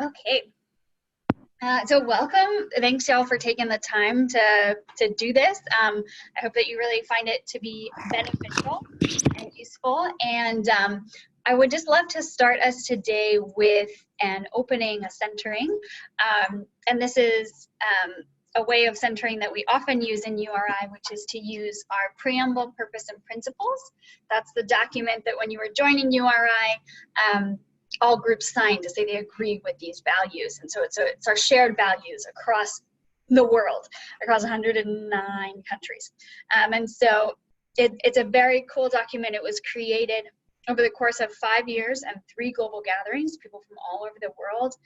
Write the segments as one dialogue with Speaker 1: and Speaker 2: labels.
Speaker 1: Okay. So welcome. Thanks y'all for taking the time to do this. I hope that you really find it to be beneficial and useful. And I would just love to start us today with an opening, a centering. And this is a way of centering that we often use in URI, which is to use our preamble, purpose, and principles. That's the document that when you were joining URI, all groups signed to say they agree with these values. And so it's our shared values across the world, across 109 countries. And so it's a very cool document. It was created over the course of 5 years and 3 global gatherings. People from all over the world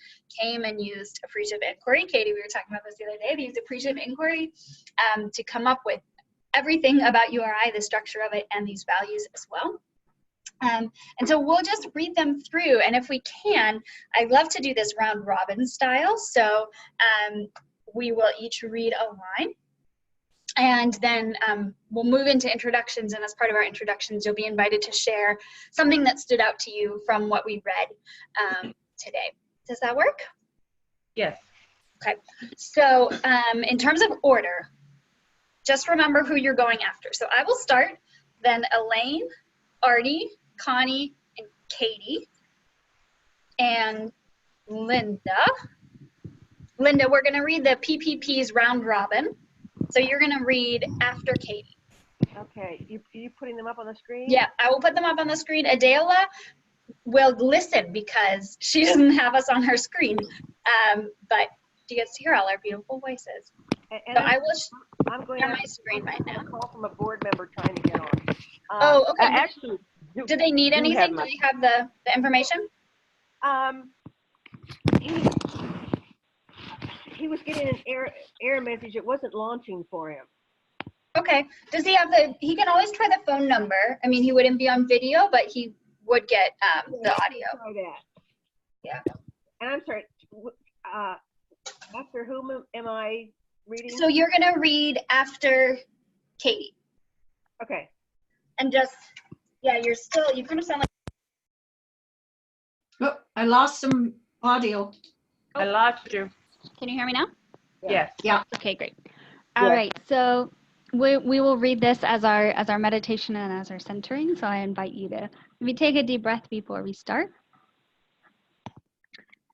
Speaker 1: came and used appreciative inquiry. Katie, we were talking about this the other day. They used appreciative inquiry to come up with everything about URI, the structure of it, and these values as well. And so we'll just read them through, and if we can, I'd love to do this round robin style. So we will each read a line, and then we'll move into introductions, and as part of our introductions, you'll be invited to share something that stood out to you from what we read today. Does that work?
Speaker 2: Yes.
Speaker 1: Okay, so in terms of order, just remember who you're going after. So I will start, then Elaine, Artie, Connie, and Katie, and Linda. Linda, we're going to read the PPP's round robin. So you're going to read after Katie.
Speaker 3: Okay, you putting them up on the screen?
Speaker 1: Yeah, I will put them up on the screen. Adela will listen because she doesn't have us on her screen, but she gets to hear all our beautiful voices.
Speaker 3: And
Speaker 1: so
Speaker 3: I'm going
Speaker 1: share
Speaker 3: to
Speaker 1: my screen right now.
Speaker 3: a call from a board member trying to get on.
Speaker 1: Oh, okay.
Speaker 3: Actually,
Speaker 1: do they need anything? Do they have the information?
Speaker 3: He was getting an error message. It wasn't launching for him.
Speaker 1: Okay. Does he have he can always try the phone number. I mean, he wouldn't be on video, but he would get the audio.
Speaker 3: Try that.
Speaker 1: Yeah.
Speaker 3: And I'm sorry, after whom am I reading?
Speaker 1: So you're going to read after Katie.
Speaker 3: Okay.
Speaker 1: And just, yeah, you kind of sound like.
Speaker 4: Oh, I lost some audio.
Speaker 2: I lost you.
Speaker 1: Can you hear me now?
Speaker 2: Yes.
Speaker 4: Yeah.
Speaker 1: Okay, great. All right, so we will read this as our meditation and as our centering. So I invite you to maybe take a deep breath before we start.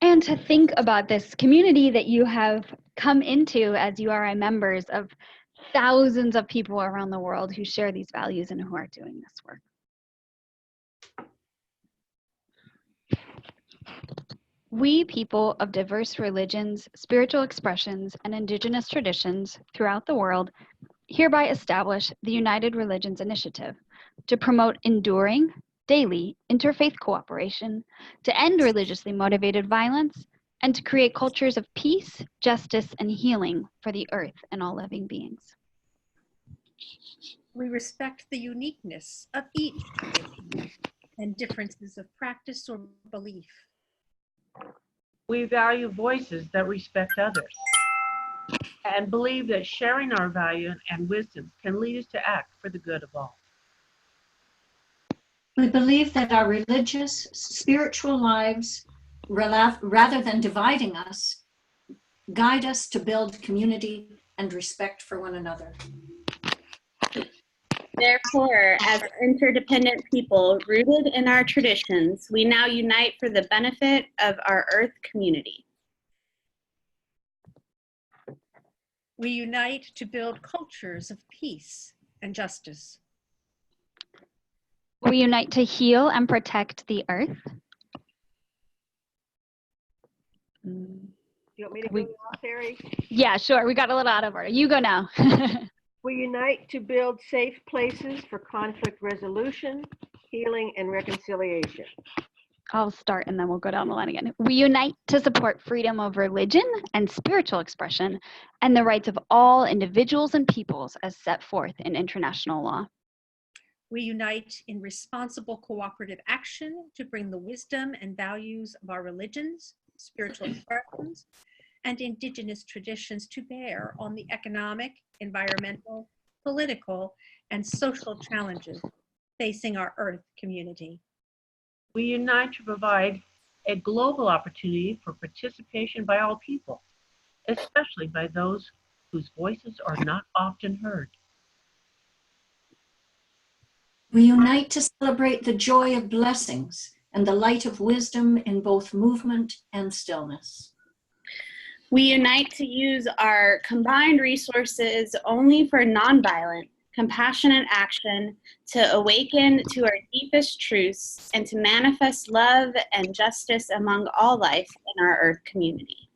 Speaker 1: And to think about this community that you have come into as URI members of thousands of people around the world who share these values and who are doing this work. We, people of diverse religions, spiritual expressions, and indigenous traditions throughout the world, hereby establish the United Religions Initiative to promote enduring, daily interfaith cooperation, to end religiously motivated violence, and to create cultures of peace, justice, and healing for the earth and all living beings.
Speaker 5: We respect the uniqueness of each religion and differences of practice or belief.
Speaker 2: We value voices that respect others and believe that sharing our value and wisdom can lead us to act for the good of all.
Speaker 4: We believe that our religious, spiritual lives, rather than dividing us, guide us to build community and respect for one another.
Speaker 6: Therefore, as interdependent people rooted in our traditions, we now unite for the benefit of our Earth community.
Speaker 5: We unite to build cultures of peace and justice.
Speaker 1: We unite to heal and protect the earth.
Speaker 3: Do you want me to go now, Terry?
Speaker 1: Yeah, sure. We got a little out of order. You go now.
Speaker 3: We unite to build safe places for conflict resolution, healing, and reconciliation.
Speaker 1: I'll start and then we'll go down the line again. We unite to support freedom of religion and spiritual expression and the rights of all individuals and peoples as set forth in international law.
Speaker 5: We unite in responsible cooperative action to bring the wisdom and values of our religions, spiritual expressions, and indigenous traditions to bear on the economic, environmental, political, and social challenges facing our Earth community.
Speaker 2: We unite to provide a global opportunity for participation by all people, especially by those whose voices are not often heard.
Speaker 4: We unite to celebrate the joy of blessings and the light of wisdom in both movement and stillness.
Speaker 6: We unite to use our combined resources only for nonviolent, compassionate action, to awaken to our deepest truths and to manifest love and justice among all life in our Earth community.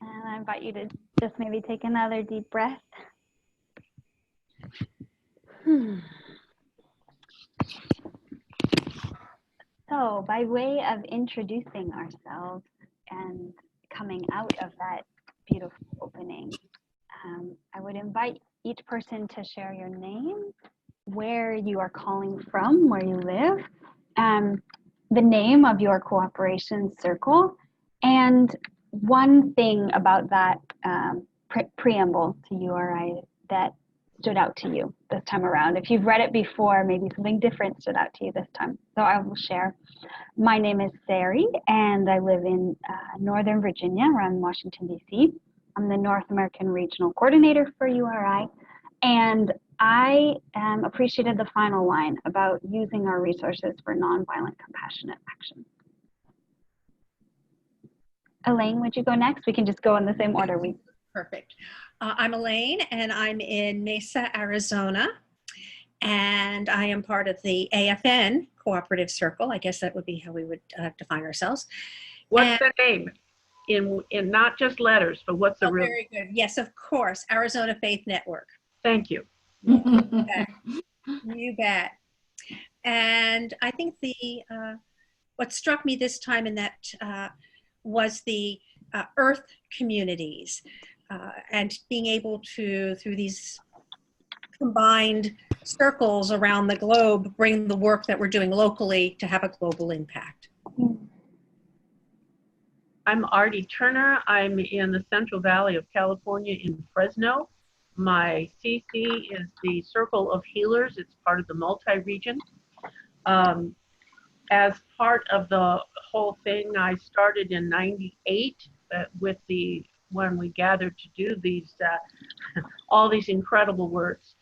Speaker 7: And I invite you to just maybe take another deep breath. So, by way of introducing ourselves and coming out of that beautiful opening, I would invite each person to share your name, where you are calling from, where you live, the name of your cooperation circle, and one thing about that preamble to URI that stood out to you this time around. If you've read it before, maybe something different stood out to you this time. So I will share. My name is Sari, and I live in Northern Virginia, around Washington, D.C. I'm the North American Regional Coordinator for URI, and I appreciated the final line about using our resources for nonviolent, compassionate action. Elaine, would you go next? We can just go in the same order.
Speaker 5: Perfect. I'm Elaine, and I'm in Mesa, Arizona, and I am part of the AFN Cooperative Circle. I guess that would be how we would define ourselves.
Speaker 2: What's the name? In not just letters, but what's the real?
Speaker 5: Very good. Yes, of course. Arizona Faith Network.
Speaker 2: Thank you.
Speaker 5: You bet. And I think what struck me this time in that was the Earth communities and being able to, through these combined circles around the globe, bring the work that we're doing locally to have a global impact.
Speaker 2: I'm Artie Turner. I'm in the Central Valley of California in Fresno. My CC is the Circle of Healers. It's part of the multi-region. As part of the whole thing, I started in '98 with when we gathered to do these, all these incredible works.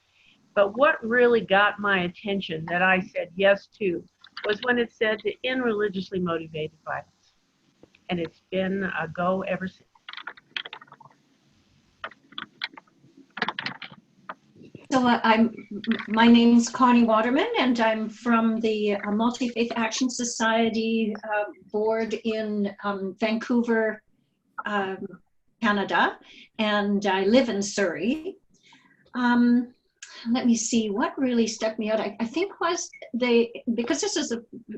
Speaker 2: But what really got my attention that I said yes to was when it said to end religiously motivated violence. And it's been a go ever since.
Speaker 4: So my name's Connie Waterman, and I'm from the Multi-Faith Action Society board in Vancouver, Canada, and I live in Surrey. Let me see, what really stuck me out, I think was because this is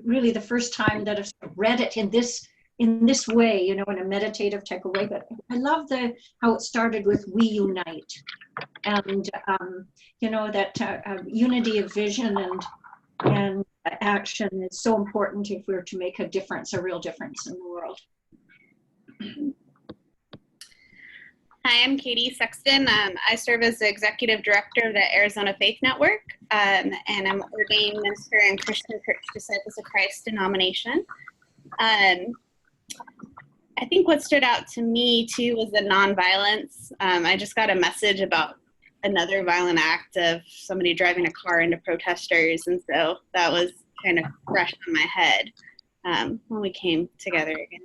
Speaker 4: really the first time that I've read it in this way, you know, in a meditative type of way, but I love how it started with "We Unite," and you know, that unity of vision and action is so important if we're to make a difference, a real difference in the world.
Speaker 6: Hi, I'm Katie Sexton. I serve as the Executive Director of the Arizona Faith Network, and I'm ordained minister in Christian Church Disciples of Christ denomination. I think what stood out to me too was the nonviolence. I just got a message about another violent act of somebody driving a car into protesters, and so that was kind of fresh in my head when we came together again.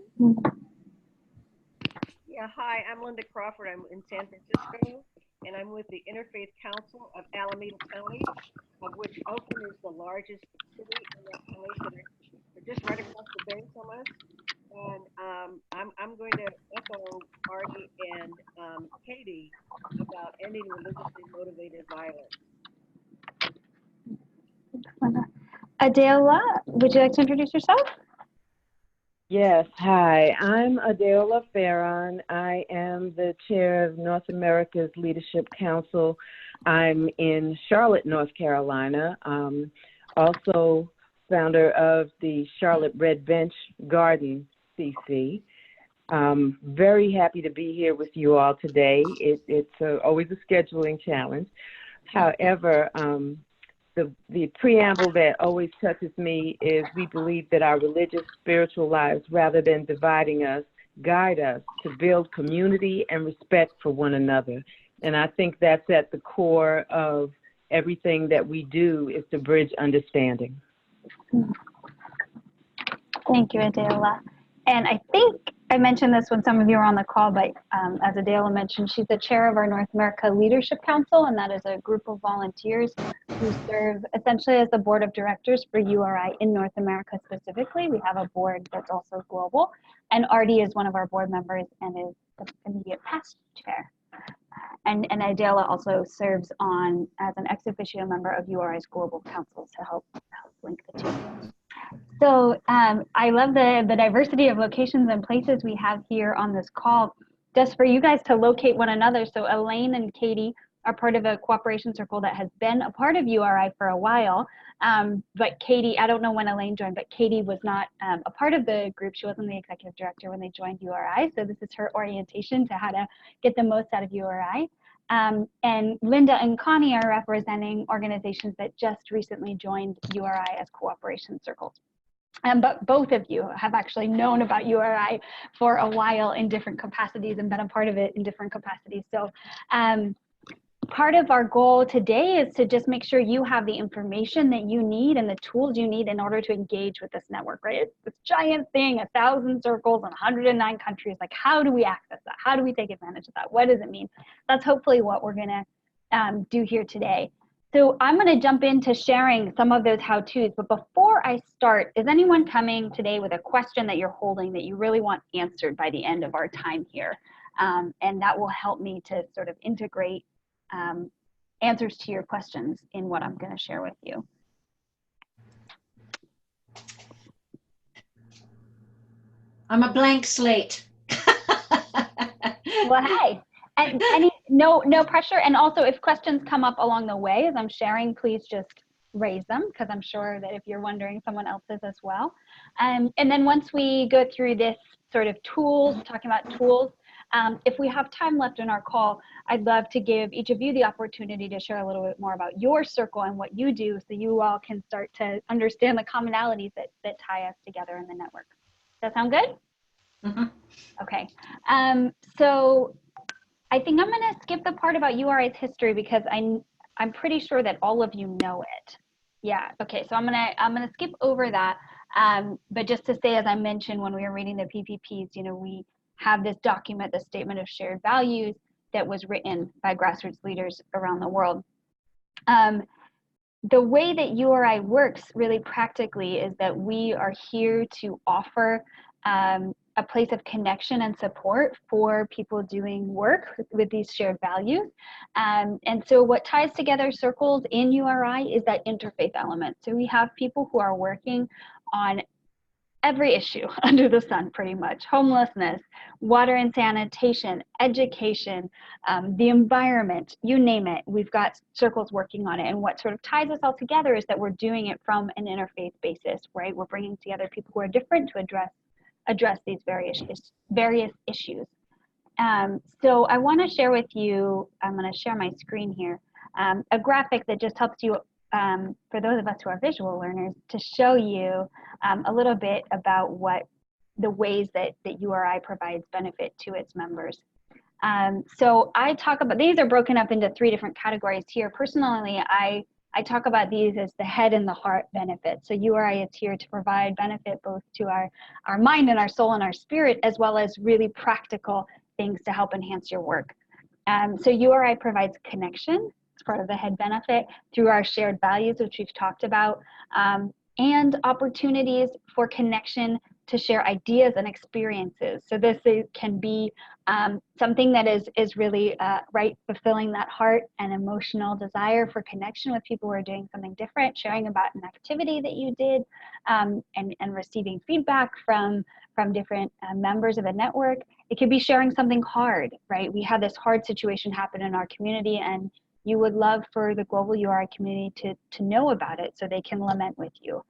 Speaker 3: Yeah, hi, I'm Linda Crawford. I'm in San Francisco, and I'm with the Interfaith Council of Alameda County, of which Oakland is the largest city in that county. They're just right across the bay from us. And I'm going to echo Artie and Katie about ending religiously motivated violence.
Speaker 7: Adela, would you like to introduce yourself?
Speaker 8: Yes, hi, I'm Adela Farron. I am the chair of North America's Leadership Council. I'm in Charlotte, North Carolina. Also founder of the Charlotte Red Bench Garden CC. Very happy to be here with you all today. It's always a scheduling challenge. However, the preamble that always touches me is we believe that our religious, spiritual lives, rather than dividing us, guide us to build community and respect for one another. And I think that's at the core of everything that we do, is to bridge understanding.
Speaker 7: Thank you, Adela. And I think I mentioned this when some of you were on the call, but as Adela mentioned, she's the chair of our North America Leadership Council, and that is a group of volunteers who serve essentially as the board of directors for URI in North America specifically. We have a board that's also global, and Artie is one of our board members and is the immediate past chair. And Adela also serves on as an ex officio member of URI's Global Council to help link the two. So I love the diversity of locations and places we have here on this call, just for you guys to locate one another. So Elaine and Katie are part of a cooperation circle that has been a part of URI for a while. But Katie, I don't know when Elaine joined, but Katie was not a part of the group. She wasn't the executive director when they joined URI. So this is her orientation to how to get the most out of URI. And Linda and Connie are representing organizations that just recently joined URI as cooperation circles. But both of you have actually known about URI for a while in different capacities and been a part of it in different capacities. So part of our goal today is to just make sure you have the information that you need and the tools you need in order to engage with this network, right? It's this giant thing, 1,000 circles in 109 countries. Like, how do we access that? How do we take advantage of that? What does it mean? That's hopefully what we're gonna do here today. So I'm going to jump into sharing some of those how-tos, but before I start, is anyone coming today with a question that you're holding that you really want answered by the end of our time here? And that will help me to sort of integrate answers to your questions in what I'm going to share with you.
Speaker 4: I'm a blank slate.
Speaker 7: Well, hey. And no pressure. And also, if questions come up along the way as I'm sharing, please just raise them, because I'm sure that if you're wondering, someone else is as well. And then once we go through this sort of tools, talking about tools, if we have time left in our call, I'd love to give each of you the opportunity to share a little bit more about your circle and what you do, so you all can start to understand the commonalities that tie us together in the network. Does that sound good?
Speaker 4: Mm-hmm.
Speaker 7: Okay. So I think I'm going to skip the part about URI's history because I'm pretty sure that all of you know it. Yeah. Okay. So I'm gonna skip over that. But just to say, as I mentioned when we were reading the PPPs, you know, we have this document, the Statement of Shared Values, that was written by grassroots leaders around the world. The way that URI works really practically is that we are here to offer a place of connection and support for people doing work with these shared values. And so what ties together circles in URI is that interfaith element. So we have people who are working on every issue under the sun, pretty much. Homelessness, water and sanitation, education, the environment, you name it. We've got circles working on it. And what sort of ties us all together is that we're doing it from an interfaith basis, right? We're bringing together people who are different to address these various issues. So I want to share with you, I'm going to share my screen here, a graphic that just helps you, for those of us who are visual learners, to show you a little bit about what the ways that URI provides benefit to its members. So I talk about, these are broken up into 3 different categories here. Personally, I talk about these as the head and the heart benefits. So URI is here to provide benefit both to our mind and our soul and our spirit, as well as really practical things to help enhance your work. So URI provides connection, it's part of the head benefit, through our shared values, which we've talked about, and opportunities for connection to share ideas and experiences. So this can be something that is really right, fulfilling that heart and emotional desire for connection with people who are doing something different, sharing about an activity that you did, and receiving feedback from different members of the network. It could be sharing something hard, right? We had this hard situation happen in our community, and you would love for the global URI community to know about it so they can lament with you.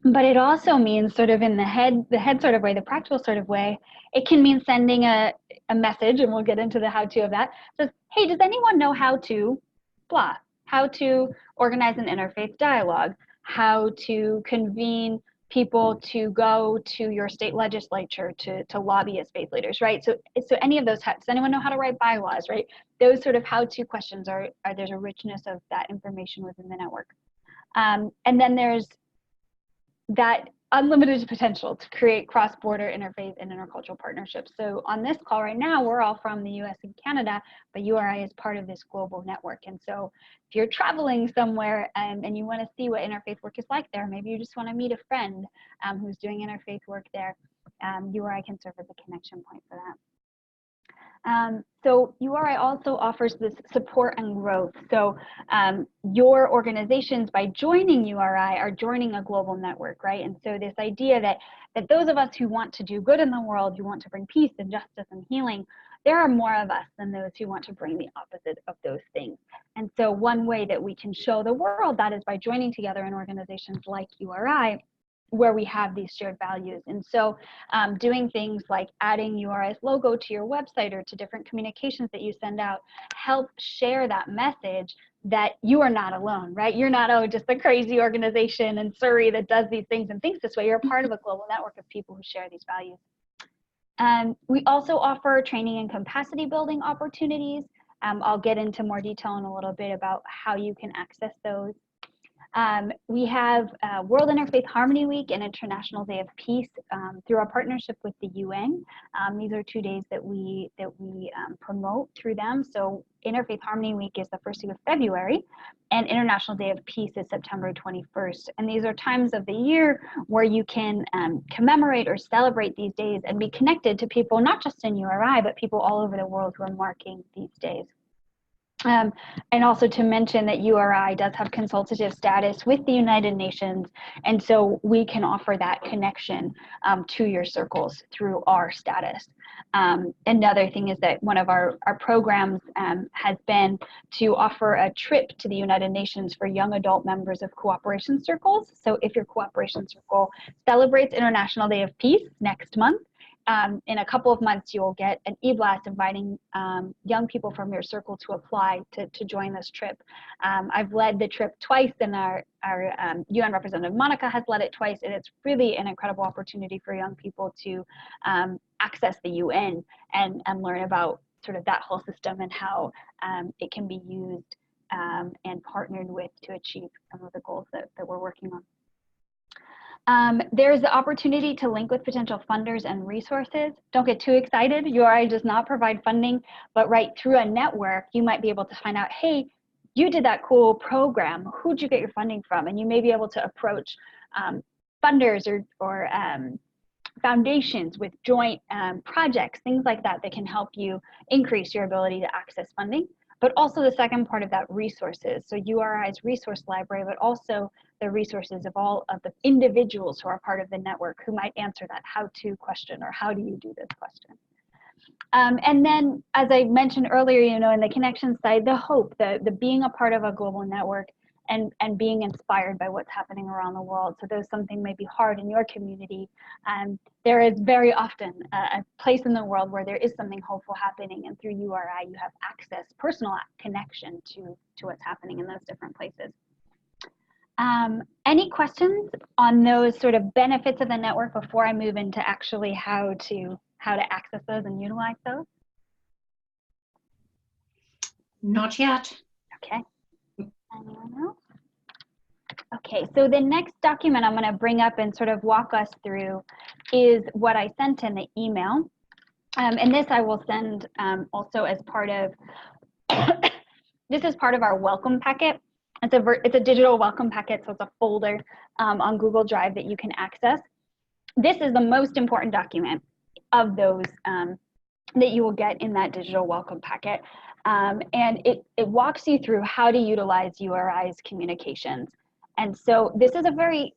Speaker 7: But it also means, sort of in the head sort of way, the practical sort of way, it can mean sending a message, and we'll get into the how-to of that. Says, hey, does anyone know how to blah? how to organize an interfaith dialogue, how to convene people to go to your state legislature to lobby as faith leaders, right? So any of those, does anyone know how to write bylaws, right? Those sort of how-to questions are there's a richness of that information within the network. And then there's that unlimited potential to create cross-border interfaith and intercultural partnerships. So on this call right now, we're all from the US and Canada, but URI is part of this global network. And so if you're traveling somewhere and you want to see what interfaith work is like there, maybe you just want to meet a friend who's doing interfaith work there, URI can serve as a connection point for that. So URI also offers this support and growth. So your organizations, by joining URI, are joining a global network, right? And so this idea that those of us who want to do good in the world, who want to bring peace and justice and healing, there are more of us than those who want to bring the opposite of those things. And so one way that we can show the world that is by joining together in organizations like URI, where we have these shared values. And so doing things like adding URI's logo to your website or to different communications that you send out help share that message that you are not alone, right? You're not, just a crazy organization in Surrey that does these things and thinks this way. You're a part of a global network of people who share these values. We also offer training and capacity building opportunities. I'll get into more detail in a little bit about how you can access those. We have World Interfaith Harmony Week and International Day of Peace through our partnership with the UN. These are 2 days that we promote through them. So Interfaith Harmony Week is the first week of February, and International Day of Peace is September 21st. And these are times of the year where you can commemorate or celebrate these days and be connected to people, not just in URI, but people all over the world who are marking these days. And also to mention that URI does have consultative status with the United Nations, and so we can offer that connection to your circles through our status. Another thing is that one of our programs has been to offer a trip to the United Nations for young adult members of cooperation circles. So if your cooperation circle celebrates International Day of Peace next month, in a couple of months, you'll get an e-blast inviting young people from your circle to apply to join this trip. I've led the trip twice, and our UN representative Monica has led it twice, and it's really an incredible opportunity for young people to access the UN and learn about sort of that whole system and how it can be used and partnered with to achieve some of the goals that we're working on. There's the opportunity to link with potential funders and resources. Don't get too excited. URI does not provide funding, but right through a network, you might be able to find out, hey, you did that cool program. Who'd you get your funding from? And you may be able to approach funders or foundations with joint projects, things like that that can help you increase your ability to access funding. But also the second part of that, resources. So URI's resource library, but also the resources of all of the individuals who are part of the network who might answer that how-to question or how do you do this question. And then, as I mentioned earlier, in the connection side, the hope, the being a part of a global network and being inspired by what's happening around the world. So though something may be hard in your community, there is very often a place in the world where there is something hopeful happening, and through URI you have access, personal connection to what's happening in those different places. Any questions on those sort of benefits of the network before I move into actually how to access those and utilize those?
Speaker 4: Not yet.
Speaker 7: Okay. Anyone else? Okay, so the next document I'm going to bring up and sort of walk us through is what I sent in the email. And this I will send also as part of, this is part of our welcome packet. It's a digital welcome packet, so it's a folder on Google Drive that you can access. This is the most important document of those that you will get in that digital welcome packet. And it walks you through how to utilize URI's communications. And so this is a very,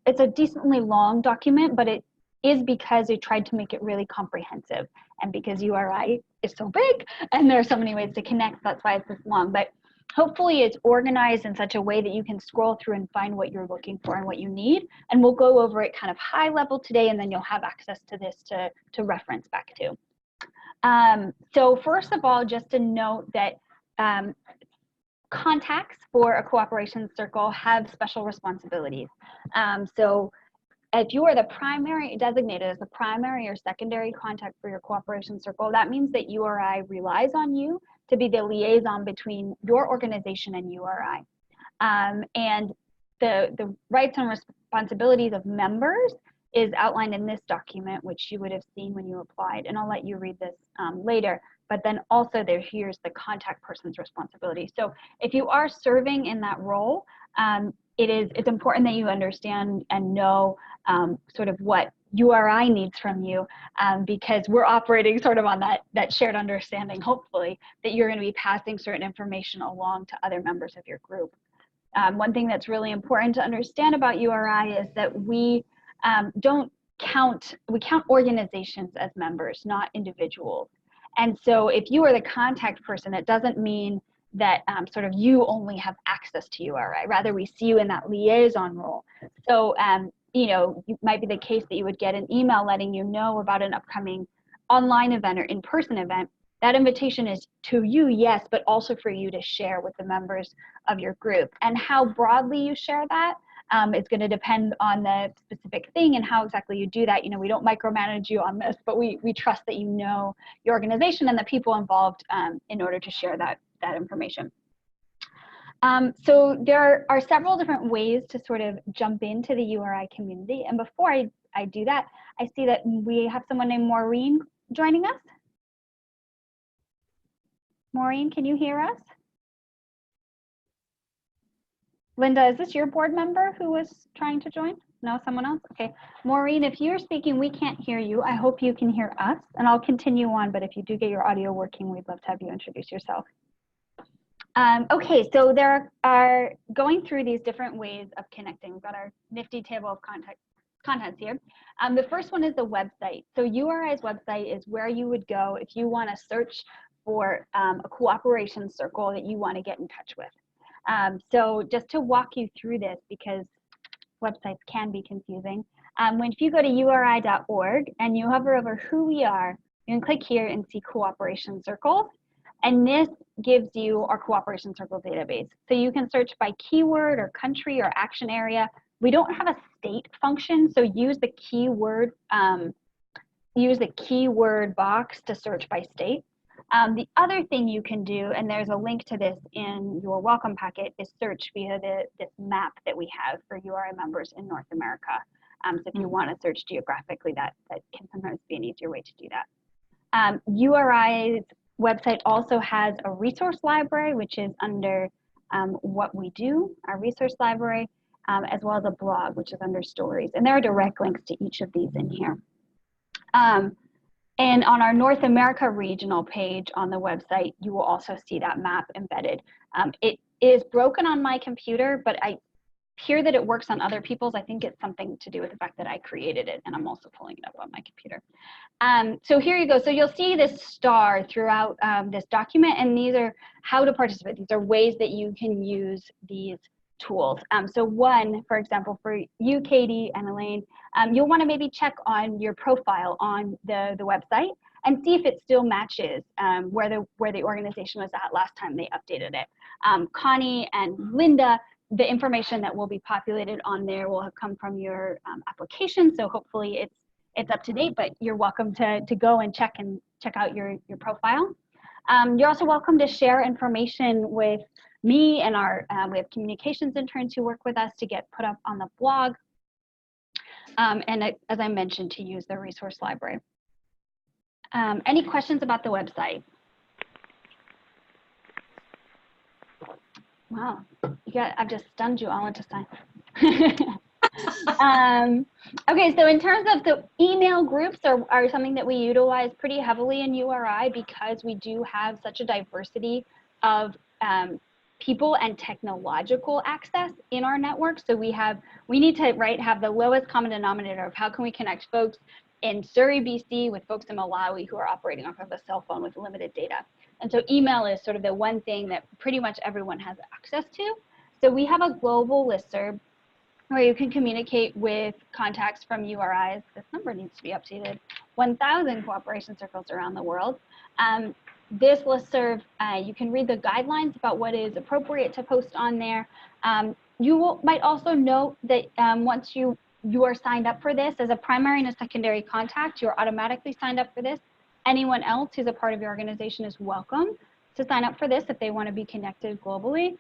Speaker 7: it's a decently long document, but it is because they tried to make it really comprehensive. And because URI is so big and there are so many ways to connect, that's why it's this long. But hopefully it's organized in such a way that you can scroll through and find what you're looking for and what you need. And we'll go over it kind of high level today, and then you'll have access to this to reference back to. So first of all, just to note that contacts for a cooperation circle have special responsibilities. So if you are the primary, designated as the primary or secondary contact for your cooperation circle, that means that URI relies on you to be the liaison between your organization and URI. And the rights and responsibilities of members is outlined in this document, which you would have seen when you applied, and I'll let you read this later. But then also here's the contact person's responsibility. So if you are serving in that role, it's important that you understand and know sort of what URI needs from you, because we're operating sort of on that shared understanding, hopefully, that you're going to be passing certain information along to other members of your group. One thing that's really important to understand about URI is that we count organizations as members, not individuals. And so if you are the contact person, it doesn't mean that sort of you only have access to URI. Rather, we see you in that liaison role. So, you know, it might be the case that you would get an email letting you know about an upcoming online event or in-person event. That invitation is to you, yes, but also for you to share with the members of your group. And how broadly you share that is going to depend on the specific thing and how exactly you do that. You know, we don't micromanage you on this, but we trust that you know your organization and the people involved in order to share that information. So there are several different ways to sort of jump into the URI community. And before I do that, I see that we have someone named Maureen joining us. Maureen, can you hear us? Linda, is this your board member who was trying to join? No, someone else? Okay. Maureen, if you're speaking, we can't hear you. I hope you can hear us, and I'll continue on, but if you do get your audio working, we'd love to have you introduce yourself. Okay, so there are going through these different ways of connecting. We've got our nifty table of contents here. The first one is the website. So URI's website is where you would go if you want to search for a cooperation circle that you want to get in touch with. So just to walk you through this, because websites can be confusing, if you go to uri.org and you hover over who we are, you can click here and see cooperation circles. And this gives you our cooperation circle database. So you can search by keyword or country or action area. We don't have a state function, so use the keyword box to search by state. The other thing you can do, and there's a link to this in your welcome packet, is search via this map that we have for URI members in North America. So if you want to search geographically, that can sometimes be an easier way to do that. URI's website also has a resource library, which is under what we do, our resource library, as well as a blog, which is under stories. And there are direct links to each of these in here. And on our North America regional page on the website, you will also see that map embedded. It is broken on my computer, but I hear that it works on other people's. I think it's something to do with the fact that I created it, and I'm also pulling it up on my computer. So here you go. So you'll see this star throughout this document, and these are how to participate. These are ways that you can use these tools. So one, for example, for you, Katie and Elaine, you'll want to maybe check on your profile on the website and see if it still matches where the organization was at last time they updated it. Connie and Linda, the information that will be populated on there will have come from your application, so hopefully it's up to date, but you're welcome to go and check out your profile. You're also welcome to share information with me and we have communications interns who work with us to get put up on the blog. And as I mentioned, to use the resource library. Any questions about the website? Wow, I've just stunned you all into silence. Okay, so in terms of the email groups are something that we utilize pretty heavily in URI because we do have such a diversity of people and technological access in our network. So we need to have the lowest common denominator of how can we connect folks in Surrey, BC with folks in Malawi who are operating off of a cell phone with limited data. And so email is sort of the one thing that pretty much everyone has access to. So we have a global listserv where you can communicate with contacts from URIs. This number needs to be updated. 1,000 cooperation circles around the world. This listserv, you can read the guidelines about what is appropriate to post on there. Might also note that once you are signed up for this as a primary and a secondary contact, you're automatically signed up for this. Anyone else who's a part of your organization is welcome to sign up for this if they want to be connected globally.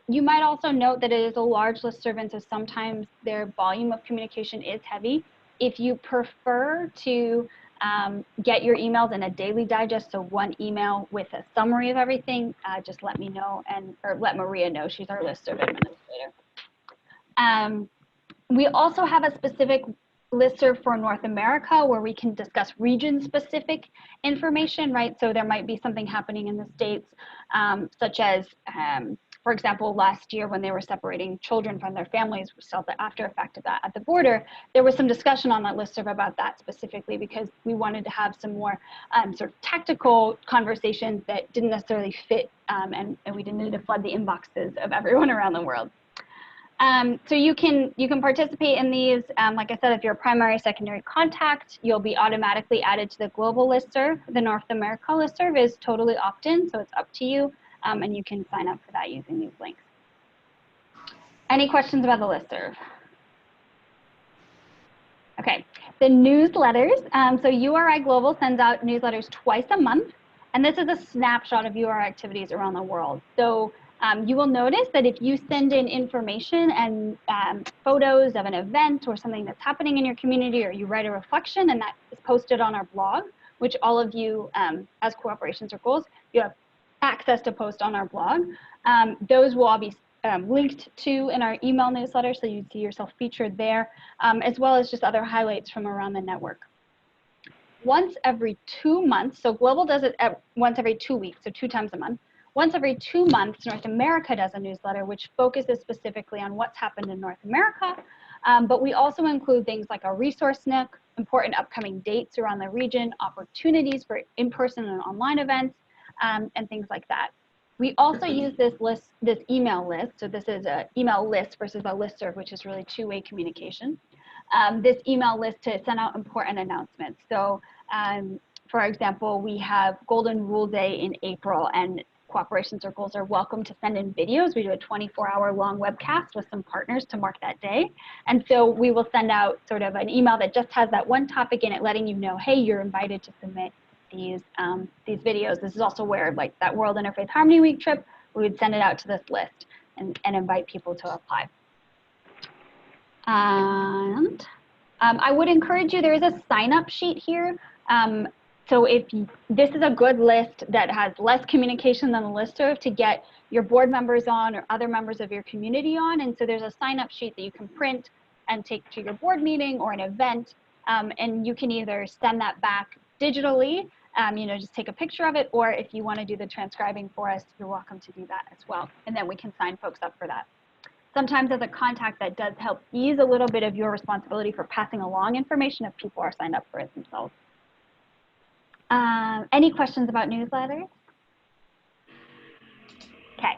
Speaker 7: You might also note that it is a large listserv, and so sometimes their volume of communication is heavy. If you prefer to get your emails in a daily digest, so one email with a summary of everything, just let me know, or let Maria know. She's our listserv administrator. We also have a specific listserv for North America where we can discuss region-specific information, right? So there might be something happening in the States, such as, for example, last year when they were separating children from their families, we saw the after effect of that at the border. There was some discussion on that listserv about that specifically because we wanted to have some more sort of tactical conversations that didn't necessarily fit, and we didn't need to flood the inboxes of everyone around the world. So you can participate in these. Like I said, if you're a primary, secondary contact, you'll be automatically added to the global listserv. The North America listserv is totally opt-in, so it's up to you, and you can sign up for that using these links. Any questions about the listserv? Okay, the newsletters. So URI Global sends out newsletters twice a month, and this is a snapshot of URI activities around the world. So you will notice that if you send in information and photos of an event or something that's happening in your community, or you write a reflection and that is posted on our blog, which all of you as Cooperations or Goals, you have access to post on our blog. Those will all be linked to in our email newsletter, so you see yourself featured there, as well as just other highlights from around the network. Once every 2 months, so Global does it once every 2 weeks, so 2 times a month. Once every 2 months, North America does a newsletter which focuses specifically on what's happened in North America, but we also include things like a resource nook, important upcoming dates around the region, opportunities for in-person and online events, and things like that. We also use this email list, so this is an email list versus a listserv, which is really two-way communication. This email list to send out important announcements. So, for example, we have Golden Rule Day in April, and Cooperation Circles are welcome to send in videos. We do a 24-hour long webcast with some partners to mark that day. And so we will send out sort of an email that just has that one topic in it, letting you know, hey, you're invited to submit these videos. This is also where, like that World Interfaith Harmony Week trip, we would send it out to this list and invite people to apply. And I would encourage you, there is a sign-up sheet here. So this is a good list that has less communication than the listserv to get your board members on or other members of your community on. And so there's a sign-up sheet that you can print and take to your board meeting or an event. And you can either send that back digitally, just take a picture of it, or if you want to do the transcribing for us, you're welcome to do that as well. And then we can sign folks up for that. Sometimes as a contact, that does help ease a little bit of your responsibility for passing along information if people are signed up for it themselves. Any questions about newsletters? Okay.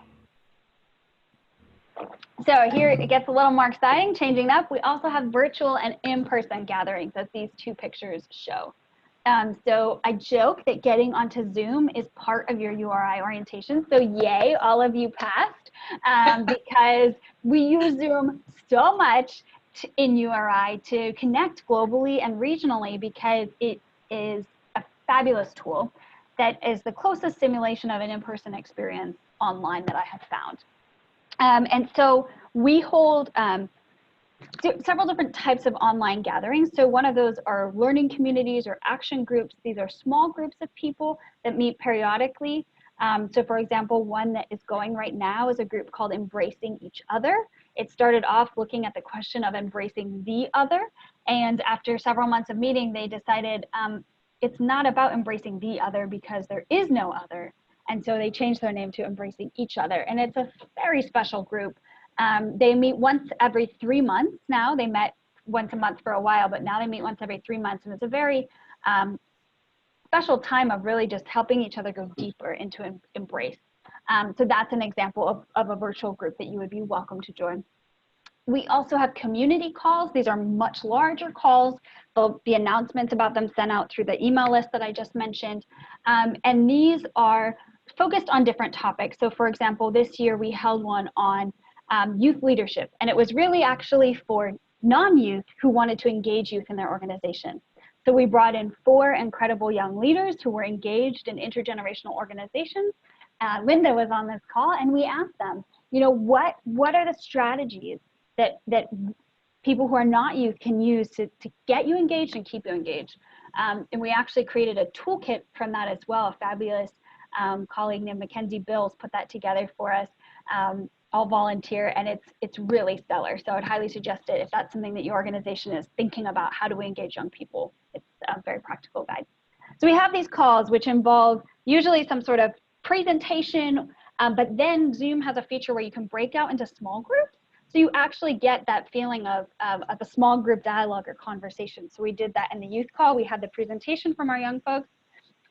Speaker 7: So here it gets a little more exciting, changing up. We also have virtual and in-person gatherings, as these two pictures show. So I joke that getting onto Zoom is part of your URI orientation. So yay, all of you passed, because we use Zoom so much in URI to connect globally and regionally, because it is a fabulous tool that is the closest simulation of an in-person experience online that I have found. And so we hold several different types of online gatherings. So one of those are learning communities or action groups. These are small groups of people that meet periodically. So for example, one that is going right now is a group called Embracing Each Other. It started off looking at the question of embracing the other. And after several months of meeting, they decided it's not about embracing the other because there is no other. And so they changed their name to Embracing Each Other. And it's a very special group. They meet once every 3 months now. They met once a month for a while, but now they meet once every 3 months. And it's a very special time of really just helping each other go deeper into embrace. So that's an example of a virtual group that you would be welcome to join. We also have community calls. These are much larger calls. There'll be announcements about them sent out through the email list that I just mentioned. And these are focused on different topics. So for example, this year we held one on youth leadership, and it was really actually for non-youth who wanted to engage youth in their organization. So we brought in 4 incredible young leaders who were engaged in intergenerational organizations. Linda was on this call, and we asked them, you know, what are the strategies that people who are not youth can use to get you engaged and keep you engaged. And we actually created a toolkit from that as well. A fabulous colleague named Mackenzie Bills put that together for us, all volunteer, and it's really stellar. So I'd highly suggest it if that's something that your organization is thinking about. How do we engage young people? It's a very practical guide. So we have these calls which involve usually some sort of presentation, but then Zoom has a feature where you can break out into small groups. So you actually get that feeling of a small group dialogue or conversation. So we did that in the youth call. We had the presentation from our young folks,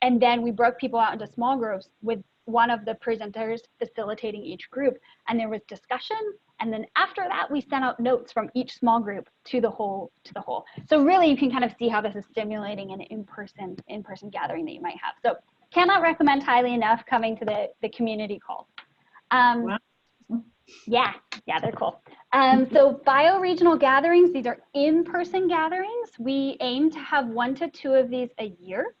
Speaker 7: and then we broke people out into small groups with one of the presenters facilitating each group, and there was discussion. And then after that, we sent out notes from each small group to the whole. So really, you can kind of see how this is stimulating an in-person gathering that you might have. So cannot recommend highly enough coming to the community calls.
Speaker 4: Wow.
Speaker 7: Yeah, they're cool. So bioregional gatherings, these are in-person gatherings. We aim to have 1 to 2 of these a year.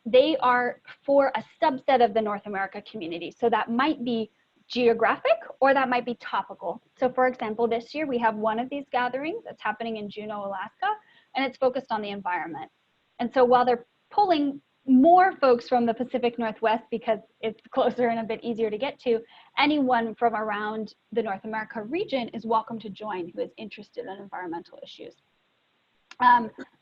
Speaker 7: They are for a subset of the North America community. So that might be geographic or that might be topical. So for example, this year we have one of these gatherings that's happening in Juneau, Alaska, and it's focused on the environment. And so while they're pulling more folks from the Pacific Northwest because it's closer and a bit easier to get to, anyone from around the North America region is welcome to join who is interested in environmental issues.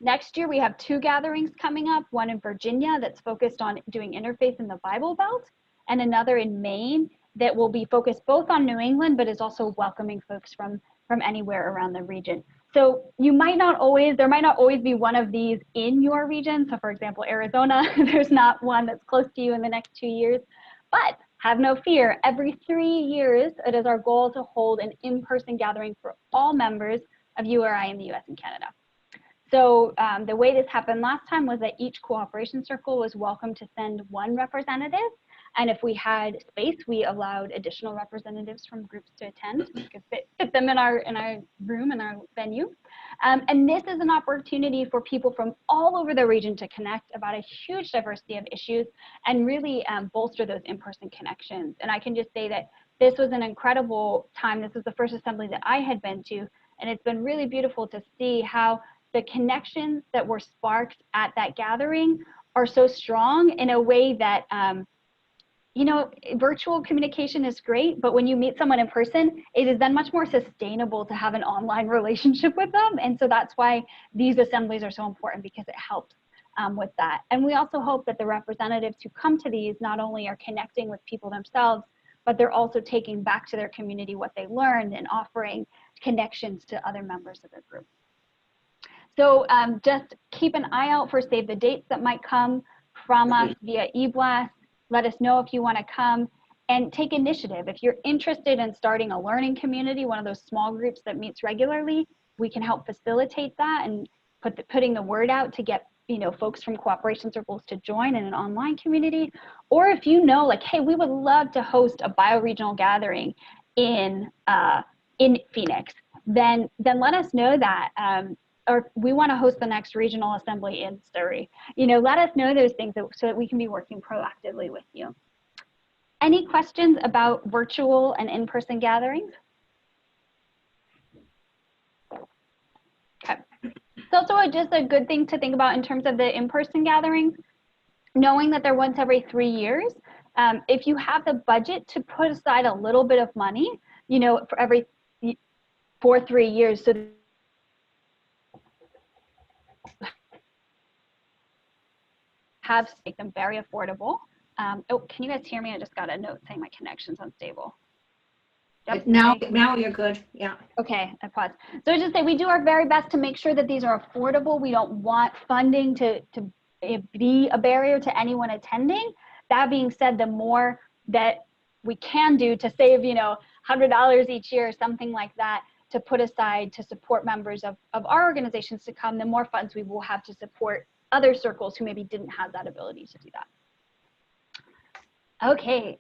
Speaker 7: Next year, we have 2 gatherings coming up, one in Virginia that's focused on doing interfaith in the Bible Belt, and another in Maine that will be focused both on New England, but is also welcoming folks from anywhere around the region. So there might not always be one of these in your region. So for example, Arizona, there's not one that's close to you in the next 2 years, but have no fear. Every 3 years, it is our goal to hold an in-person gathering for all members of URI in the US and Canada. So the way this happened last time was that each cooperation circle was welcome to send 1 representative. And if we had space, we allowed additional representatives from groups to attend. We could fit them in our room, in our venue. And this is an opportunity for people from all over the region to connect about a huge diversity of issues and really bolster those in-person connections. And I can just say that this was an incredible time. This was the first assembly that I had been to, and it's been really beautiful to see how the connections that were sparked at that gathering are so strong in a way that, you know, virtual communication is great, but when you meet someone in person, it is then much more sustainable to have an online relationship with them. And so that's why these assemblies are so important, because it helps with that. And we also hope that the representatives who come to these not only are connecting with people themselves, but they're also taking back to their community what they learned and offering connections to other members of their group. So just keep an eye out for save the dates that might come from us via eBlast. Let us know if you want to come and take initiative. If you're interested in starting a learning community, one of those small groups that meets regularly, we can help facilitate that and putting the word out to get, you know, folks from cooperation circles to join in an online community. Or if you know, like, hey, we would love to host a bioregional gathering in Phoenix, then let us know that. Or we want to host the next regional assembly in Surrey. You know, let us know those things so that we can be working proactively with you. Any questions about virtual and in-person gatherings? Okay. It's also just a good thing to think about in terms of the in-person gatherings, knowing that they're once every 3 years. If you have the budget to put aside a little bit of money, you know, for 3 years, so have to make them very affordable. Oh, can you guys hear me? I just got a note saying my connection's unstable. Yep.
Speaker 4: Now you're good. Yeah.
Speaker 7: Okay, I paused. So I just say we do our very best to make sure that these are affordable. We don't want funding to be a barrier to anyone attending. That being said, the more that we can do to save, you know, $100 each year or something like that
Speaker 1: to put aside to support members of our organizations to come, the more funds we will have to support other circles who maybe didn't have that ability to do that. Okay,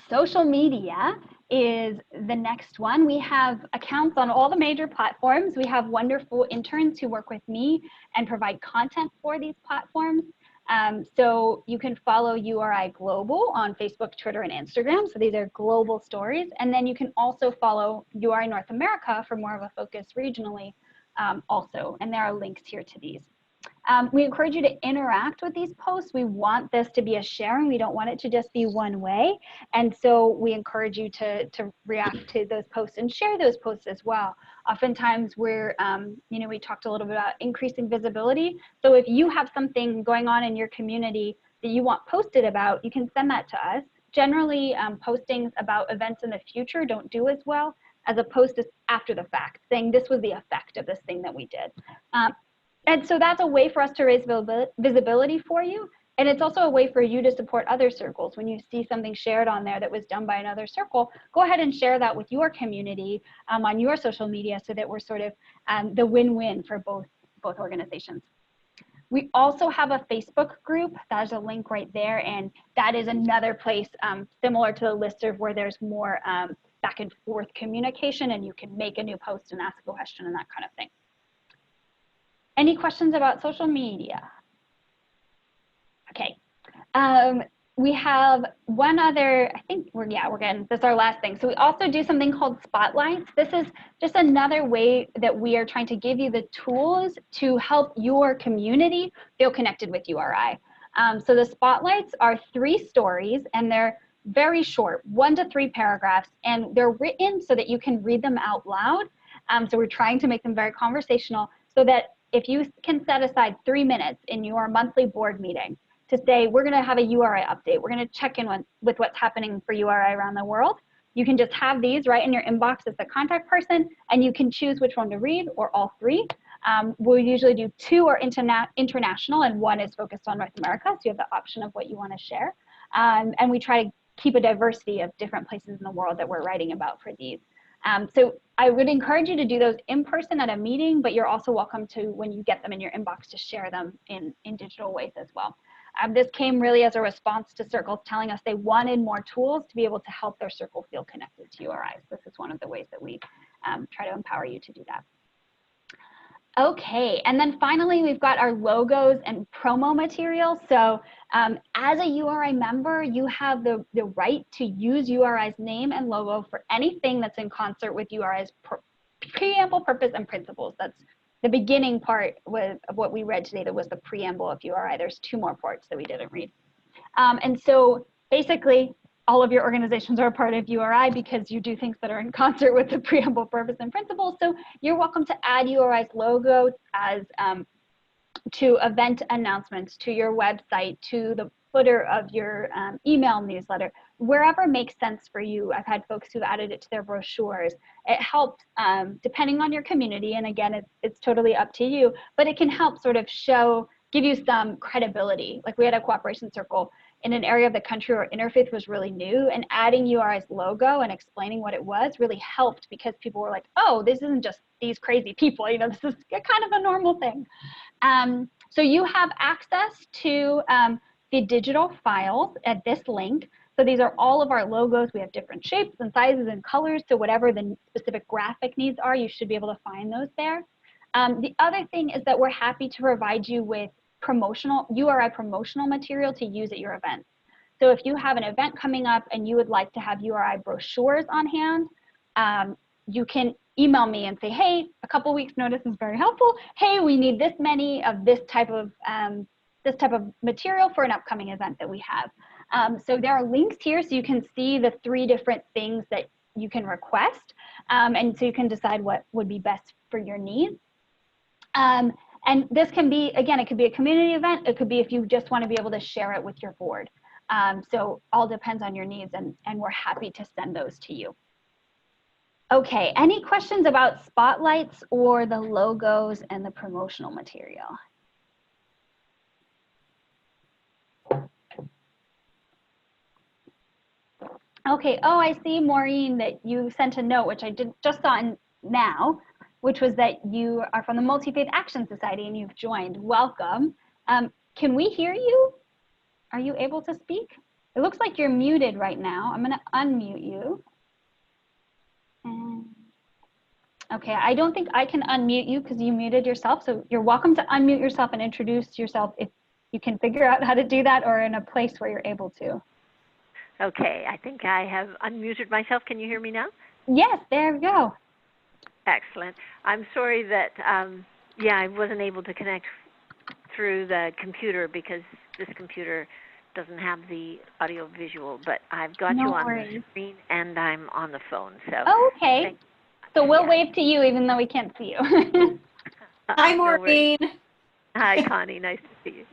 Speaker 1: social media is the next one. We have accounts on all the major platforms. We have wonderful interns who work with me and provide content for these platforms. So you can follow URI Global on Facebook, Twitter, and Instagram. So these are global stories. And then you can also follow URI North America for more of a focus regionally also. And there are links here to these. We encourage you to interact with these posts. We want this to be a sharing. We don't want it to just be one way. And so we encourage you to react to those posts and share those posts as well. Oftentimes we're, we talked a little bit about increasing visibility. So if you have something going on in your community that you want posted about, you can send that to us. Generally, postings about events in the future don't do as well as a post after the fact, saying this was the effect of this thing that we did. And so that's a way for us to raise visibility for you. And it's also a way for you to support other circles. When you see something shared on there that was done by another circle, go ahead and share that with your community on your social media so that we're sort of the win-win for both organizations. We also have a Facebook group. There's a link right there. And that is another place similar to the listserv where there's more back and forth communication and you can make a new post and ask a question and that kind of thing. Any questions about social media? Okay. We have one other, I think we're getting, this is our last thing. So we also do something called spotlights. This is just another way that we are trying to give you the tools to help your community feel connected with URI. So the spotlights are 3 stories and they're very short, 1 to 3 paragraphs, and they're written so that you can read them out loud. So we're trying to make them very conversational so that if you can set aside 3 minutes in your monthly board meeting to say, we're going to have a URI update, we're going to check in with what's happening for URI around the world, you can just have these right in your inbox as the contact person, and you can choose which one to read or all 3. We'll usually do 2 are international and 1 is focused on North America, so you have the option of what you want to share. And we try to keep a diversity of different places in the world that we're writing about for these. So I would encourage you to do those in person at a meeting, but you're also welcome to, when you get them in your inbox, to share them in digital ways as well. This came really as a response to circles telling us they wanted more tools to be able to help their circle feel connected to URI. So this is one of the ways that we try to empower you to do that. Okay, and then finally, we've got our logos and promo material. So as a URI member, you have the right to use URI's name and logo for anything that's in concert with URI's preamble, purpose, and principles. That's the beginning part of what we read today. That was the preamble of URI. There's 2 more parts that we didn't read. And so basically, all of your organizations are a part of URI because you do things that are in concert with the preamble, purpose, and principles. So you're welcome to add URI's logo as to event announcements, to your website, to the footer of your email newsletter, wherever makes sense for you. I've had folks who've added it to their brochures. It helps depending on your community. And again, it's totally up to you, but it can help sort of give you some credibility. Like we had a cooperation circle in an area of the country where Interfaith was really new, and adding URI's logo and explaining what it was really helped because people were like, oh, this isn't just these crazy people, this is kind of a normal thing. So you have access to the digital files at this link. So these are all of our logos. We have different shapes and sizes and colors. So whatever the specific graphic needs are, you should be able to find those there. The other thing is that we're happy to provide you with URI promotional material to use at your events. So if you have an event coming up and you would like to have URI brochures on hand, you can email me and say, hey, a couple weeks notice is very helpful. Hey, we need this many of this type of material for an upcoming event that we have. So there are links here so you can see the 3 different things that you can request. And so you can decide what would be best for your needs. And this can be, again, it could be a community event. It could be if you just want to be able to share it with your board. So all depends on your needs, and we're happy to send those to you. Okay, any questions about spotlights or the logos and the promotional material? Okay, oh, I see, Maureen, that you sent a note, which I just saw
Speaker 7: now, which was that you are from the Multi-Faith Action Society and you've joined. Welcome. Can we hear you? Are you able to speak? It looks like you're muted right now. I'm going to unmute you. Okay, I don't think I can unmute you because you muted yourself. So you're welcome to unmute yourself and introduce yourself if you can figure out how to do that or in a place where you're able to.
Speaker 9: Okay, I think I have unmuted myself. Can you hear me now?
Speaker 7: Yes, there we go.
Speaker 9: Excellent. I'm sorry that, I wasn't able to connect through the computer because this computer doesn't have the audio visual, but I've got you on the screen and I'm on the phone. So
Speaker 7: okay. So we'll wave to you even though we can't see you.
Speaker 4: Hi, Maureen.
Speaker 9: Hi, Connie. Nice to see you.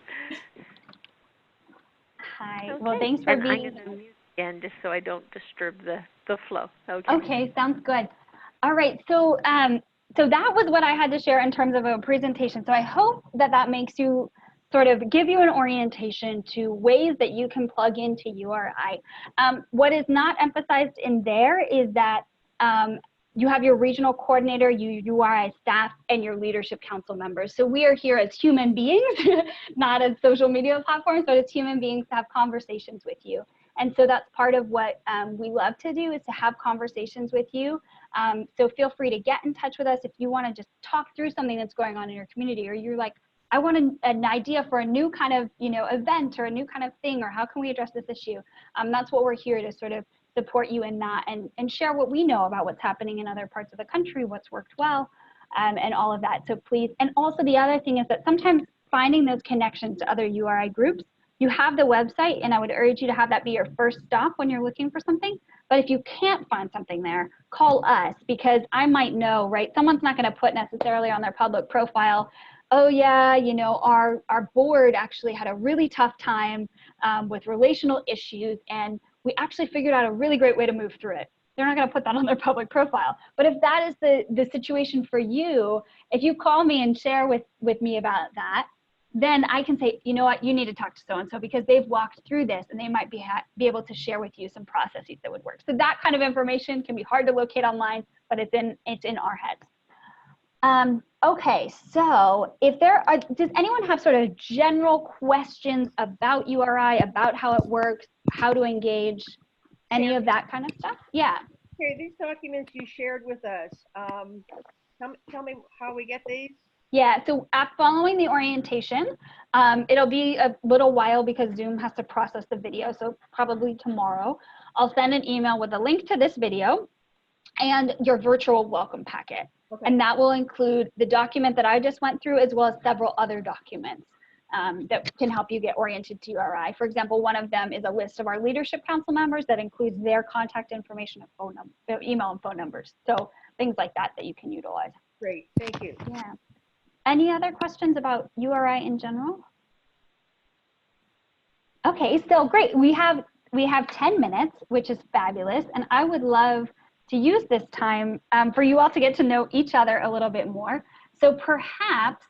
Speaker 7: Hi.
Speaker 9: Okay.
Speaker 7: Well, thanks for being
Speaker 9: I'm going to mute again just so I don't disturb the flow.
Speaker 7: Okay, sounds good. All right. So so that was what I had to share in terms of a presentation. So I hope that that makes you sort of give you an orientation to ways that you can plug into URI. What is not emphasized in there is that you have your regional coordinator, URI staff, and your leadership council members. So we are here as human beings, not as social media platforms, but as human beings to have conversations with you. And so that's part of what we love to do is to have conversations with you. So feel free to get in touch with us if you want to just talk through something that's going on in your community, or you're like, I want an idea for a new kind of, event or a new kind of thing, or how can we address this issue? That's what we're here to sort of support you in that and share what we know about what's happening in other parts of the country, what's worked well, and all of that. So please, and also the other thing is that sometimes finding those connections to other URI groups, you have the website, and I would urge you to have that be your first stop when you're looking for something. But if you can't find something there, call us, because I might know, right? Someone's not going to put necessarily on their public profile, oh yeah, our board actually had a really tough time with relational issues, and we actually figured out a really great way to move through it. They're not going to put that on their public profile. But if that is the situation for you, if you call me and share with me about that, then I can say, you know what, you need to talk to so-and-so because they've walked through this and they might be able to share with you some processes that would work. So that kind of information can be hard to locate online, but it's in our heads. Okay, so does anyone have sort of general questions about URI, about how it works, how to engage, any of that kind of stuff? Yeah.
Speaker 3: Okay, these documents you shared with us, tell me how we get these.
Speaker 7: Yeah, so following the orientation, it'll be a little while because Zoom has to process the video, so probably tomorrow. I'll send an email with a link to this video and your virtual welcome packet. Okay. And that will include the document that I just went through, as well as several other documents that can help you get oriented to URI. For example, one of them is a list of our leadership council members that includes their contact information and phone number, their email and phone numbers. So things like that you can utilize.
Speaker 3: Great, thank you.
Speaker 7: Yeah. Any other questions about URI in general? Okay, so great. We have 10 minutes, which is fabulous. And I would love to use this time for you all to get to know each other a little bit more. So perhaps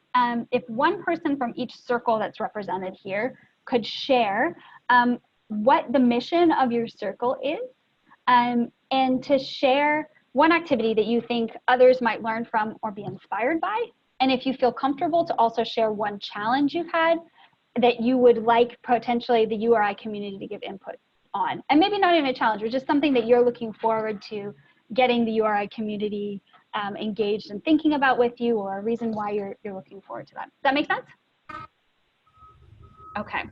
Speaker 7: if one person from each circle that's represented here could share what the mission of your circle is, and to share one activity that you think others might learn from or be inspired by. And if you feel comfortable, to also share one challenge you've had that you would like potentially the URI community to give input on. And maybe not even a challenge, but just something that you're looking forward to getting the URI community engaged and thinking about with you, or a reason why you're looking forward to that. Does that make sense? Okay.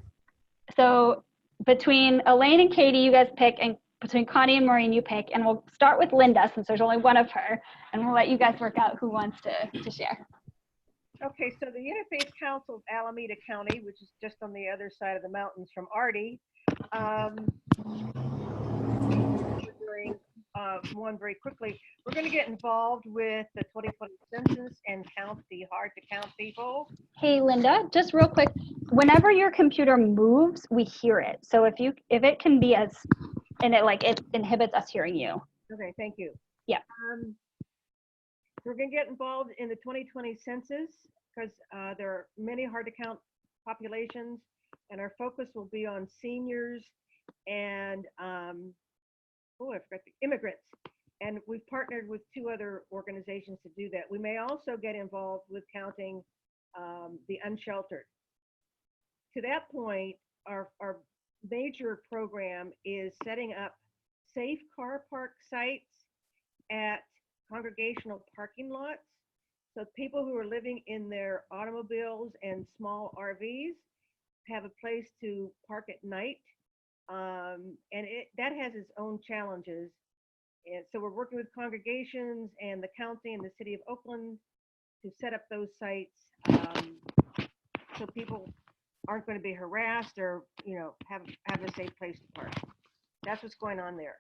Speaker 7: So between Elaine and Katie, you guys pick, and between Connie and Maureen, you pick, and we'll start with Linda since there's only one of her, and we'll let you guys work out who wants to share.
Speaker 3: Okay, so the Interfaith Council of Alameda County, which is just on the other side of the mountains from Artie, doing one very quickly. We're going to get involved with the 2020 census and count the hard to count people.
Speaker 7: Hey Linda, just real quick, whenever your computer moves, we hear it. So if it can be it inhibits us hearing you.
Speaker 3: Okay, thank you.
Speaker 7: Yeah.
Speaker 3: We're going to get involved in the 2020 census because there are many hard to count populations, and our focus will be on seniors and I forgot the immigrants. And we've partnered with 2 other organizations to do that. We may also get involved with counting the unsheltered. To that point, our major program is setting up safe car park sites at congregational parking lots. So people who are living in their automobiles and small RVs have a place to park at night. And that has its own challenges. And so we're working with congregations and the county and the city of Oakland to set up those sites so people aren't going to be harassed or, have a safe place to park. That's what's going on there.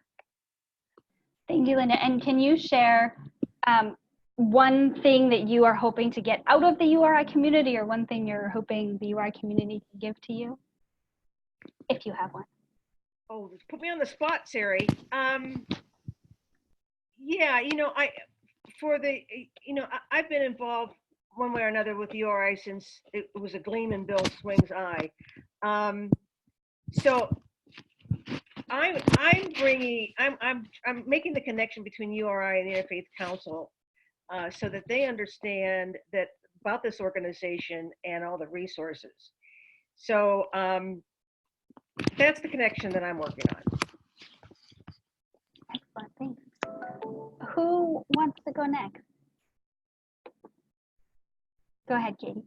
Speaker 1: Thank you, Linda. And can you share one thing that you are hoping to get out of the URI community, or one thing you're hoping the URI community can give to you, if you have one?
Speaker 3: Oh, just put me on the spot, Sari. Yeah, I've been involved one way or another with URI since it was a gleam in Bill Swing's eye. So I'm making the connection between URI and the Interfaith Council so that they understand that about this organization and all the resources. So that's the connection that I'm working on.
Speaker 1: Excellent, thanks. Who wants to go next? Go ahead, Katie.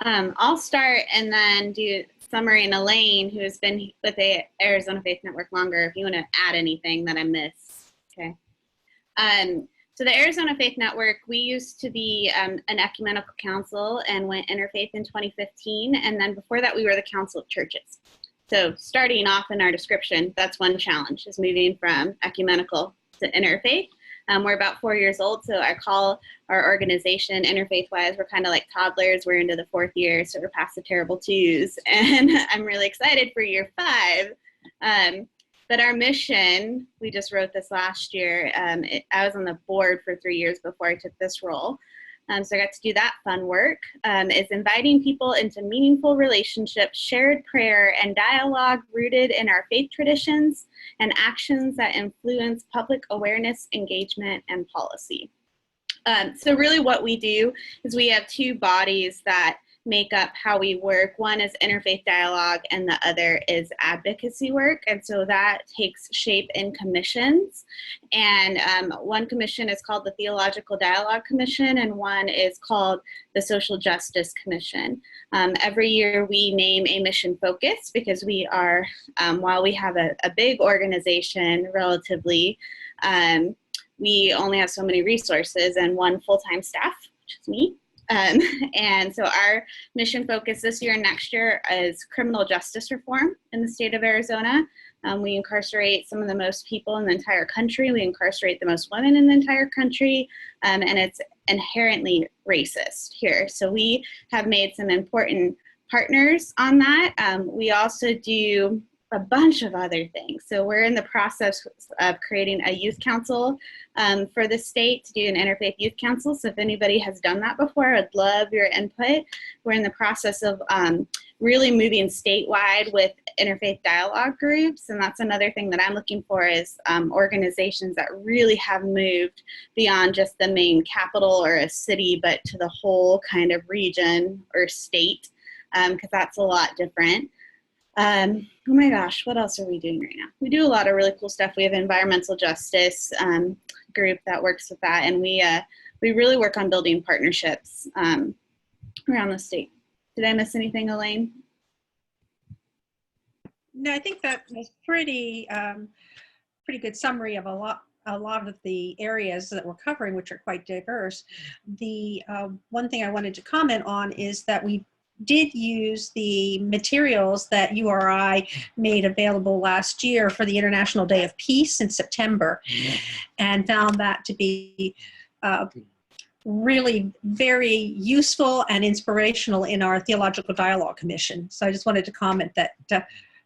Speaker 6: I'll start and then do summary, and Elaine, who has been with the Arizona Faith Network longer, if you want to add anything that I missed. Okay. So the Arizona Faith Network, we used to be an ecumenical council and went interfaith in 2015. And then before that, we were the Council of Churches. So starting off in our description, that's one challenge, is moving from ecumenical to interfaith. We're about 4 years old, so I call our organization interfaith-wise, we're kind of like toddlers. We're into the 4th year, so we're past the terrible 2s, and I'm really excited for year 5. But our mission, we just wrote this last year. I was on the board for 3 years before I took this role. So I got to do that fun work, is inviting people into meaningful relationships, shared prayer, and dialogue rooted in our faith traditions and actions that influence public awareness, engagement, and policy. So really what we do is we have 2 bodies that make up how we work. One is interfaith dialogue and the other is advocacy work. And so that takes shape in commissions. And one commission is called the Theological Dialogue Commission, and one is called the Social Justice Commission. Every year we name a mission focus because we are, while we have a big organization relatively, we only have so many resources and 1 full-time staff, which is me. And so our mission focus this year and next year is criminal justice reform in the state of Arizona. We incarcerate some of the most people in the entire country. We incarcerate the most women in the entire country, and it's inherently racist here. So we have made some important partners on that. We also do a bunch of other things. So we're in the process of creating a youth council for the state, to do an interfaith youth council. So if anybody has done that before, I'd love your input. We're in the process of really moving statewide with interfaith dialogue groups. And that's another thing that I'm looking for, is organizations that really have moved beyond just the main capital or a city, but to the whole kind of region or state, because that's a lot different. Oh my gosh, what else are we doing right now? We do a lot of really cool stuff. We have an environmental justice group that works with that, and we really work on building partnerships around the state. Did I miss anything, Elaine?
Speaker 5: No, I think that was pretty good summary of a lot of the areas that we're covering, which are quite diverse. The one thing I wanted to comment on is that we did use the materials that URI made available last year for the International Day of Peace in September, and found that to be really very useful and inspirational in our Theological Dialogue Commission. So I just wanted to comment that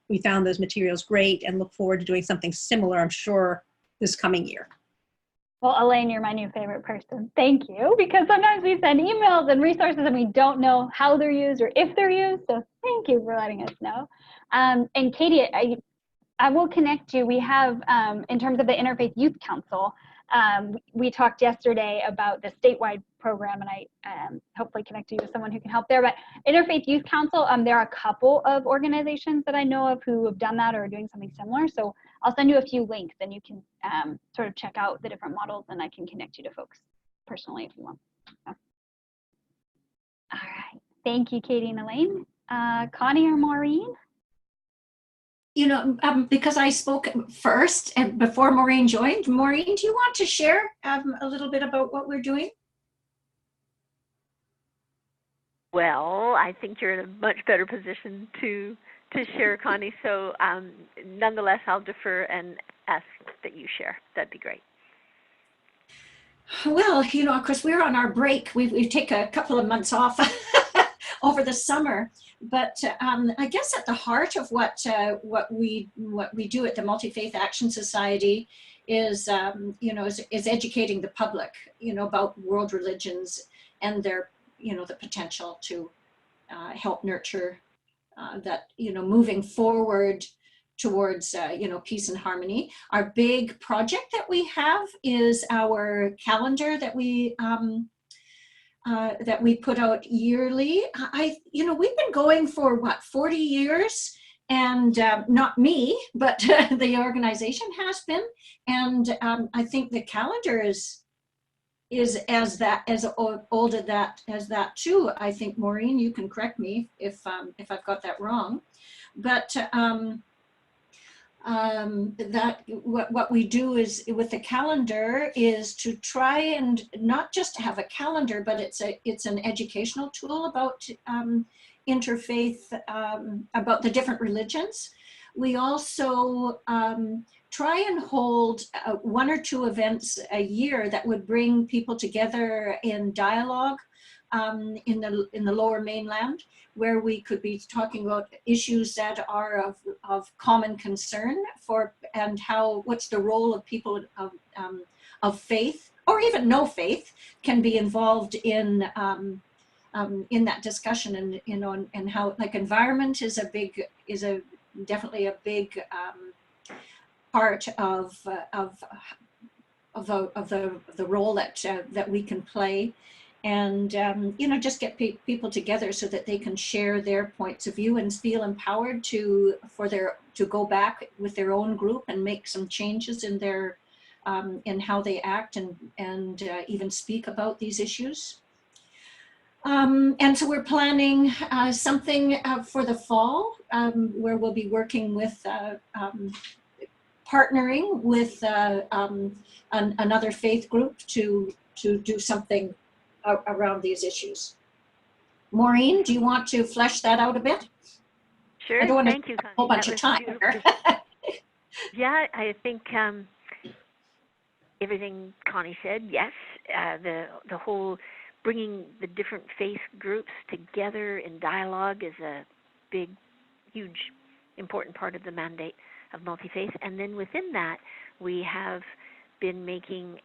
Speaker 5: we found those materials great and look forward to doing something similar, I'm sure, this coming year.
Speaker 1: Well, Elaine, you're my new favorite person. Thank you, because sometimes we send emails and resources and we don't know how they're used or if they're used. So thank you for letting us know. And Katie,
Speaker 7: I will connect you. We have, in terms of the Interfaith Youth Council, we talked yesterday about the statewide program, and I hopefully connect you with someone who can help there. But Interfaith Youth Council, there are a couple of organizations that I know of who have done that or are doing something similar. So I'll send you a few links, and you can sort of check out the different models, and I can connect you to folks personally if you want. So. All right. Thank you, Katie and Elaine. Connie or Maureen?
Speaker 4: You know, because I spoke first and before Maureen joined, Maureen, do you want to share a little bit about what we're doing?
Speaker 9: Well, I think you're in a much better position to share, Connie. So nonetheless, I'll defer and ask that you share. That'd be great.
Speaker 4: Well, you know, of course, we're on our break. We take a couple of months off over the summer, but I guess at the heart of what we do at the Multi-Faith Action Society is you know, is educating the public, you know, about world religions and their, you know, the potential to help nurture that, you know, moving forward towards you know, peace and harmony. Our big project that we have is our calendar that we put out yearly. You know, we've been going for what, 40 years, and not me, but the organization has been. And I think the calendar is as old as that too. I think, Maureen, you can correct me if I've got that wrong, but that what we do is with the calendar is to try and not just have a calendar, but it's an educational tool about interfaith, about the different religions. We also try and hold one or two events a year that would bring people together in dialogue in the Lower Mainland, where we could be talking about issues that are of common concern and what's the role of people of faith or even no faith can be involved in that discussion, and you know, and how, like, environment is definitely a big part of the role that we can play. And you know, just get people together so that they can share their points of view and feel empowered to go back with their own group and make some changes in their in how they act and even speak about these issues. And so we're planning something for the fall where we'll be working with partnering with another faith group to do something around these issues. Maureen, do you want to flesh that out a bit?
Speaker 9: Sure.
Speaker 4: I don't want
Speaker 9: Thank you,
Speaker 4: a whole bunch of time here.
Speaker 9: Yeah, I think everything Connie said, yes. The whole bringing the different faith groups together in dialogue is a big, huge, important part of the mandate of multi-faith. And then within that, we have been making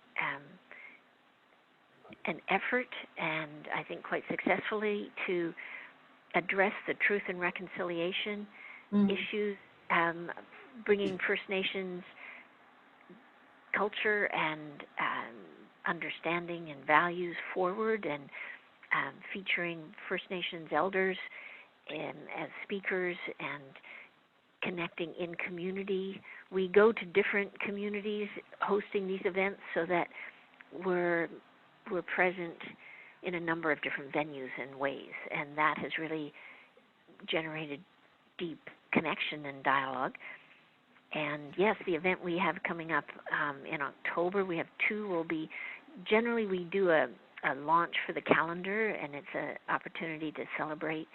Speaker 9: an effort, and I think quite successfully, to address the truth and reconciliation issues, bringing First Nations culture and understanding and values forward, and featuring First Nations elders as speakers and connecting in community. We go to different communities hosting these events so that we're present in a number of different venues and ways, and that has really generated deep connection and dialogue. And yes, the event we have coming up in October, we have two. Generally we do a launch for the calendar, and it's an opportunity to celebrate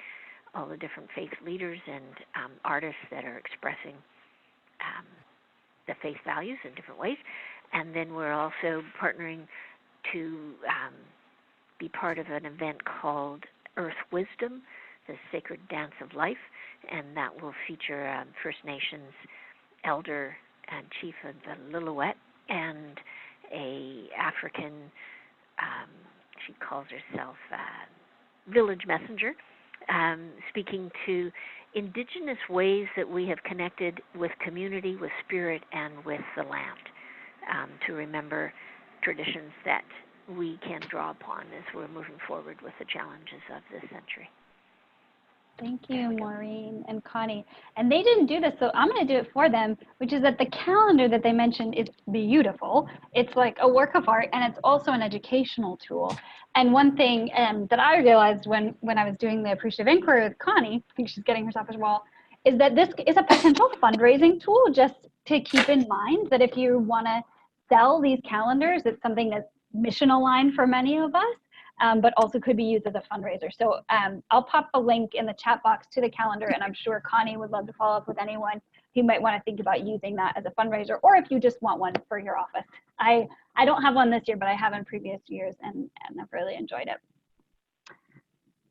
Speaker 9: all the different faith leaders and artists that are expressing the faith values in different ways. And then we're also partnering to be part of an event called Earth Wisdom, the Sacred Dance of Life, and that will feature First Nations elder and chief of the Lillooet and a African, she calls herself village messenger, speaking to Indigenous ways that we have connected with community, with spirit, and with the land, to remember traditions that we can draw upon as we're moving forward with the challenges of this century.
Speaker 7: Thank you, Maureen and Connie. And they didn't do this, so I'm going to do it for them, which is that the calendar that they mentioned is beautiful. It's like a work of art, and it's also an educational tool. And one thing that I realized when I was doing the appreciative inquiry with Connie, I think she's getting herself as well, is that this is a potential fundraising tool, just to keep in mind that if you want to sell these calendars, it's something that's mission aligned for many of us. But also could be used as a fundraiser. So I'll pop a link in the chat box to the calendar, and I'm sure Connie would love to follow up with anyone who might want to think about using that as a fundraiser, or if you just want one for your office. I don't have one this year, but I have in previous years, and I've really enjoyed it.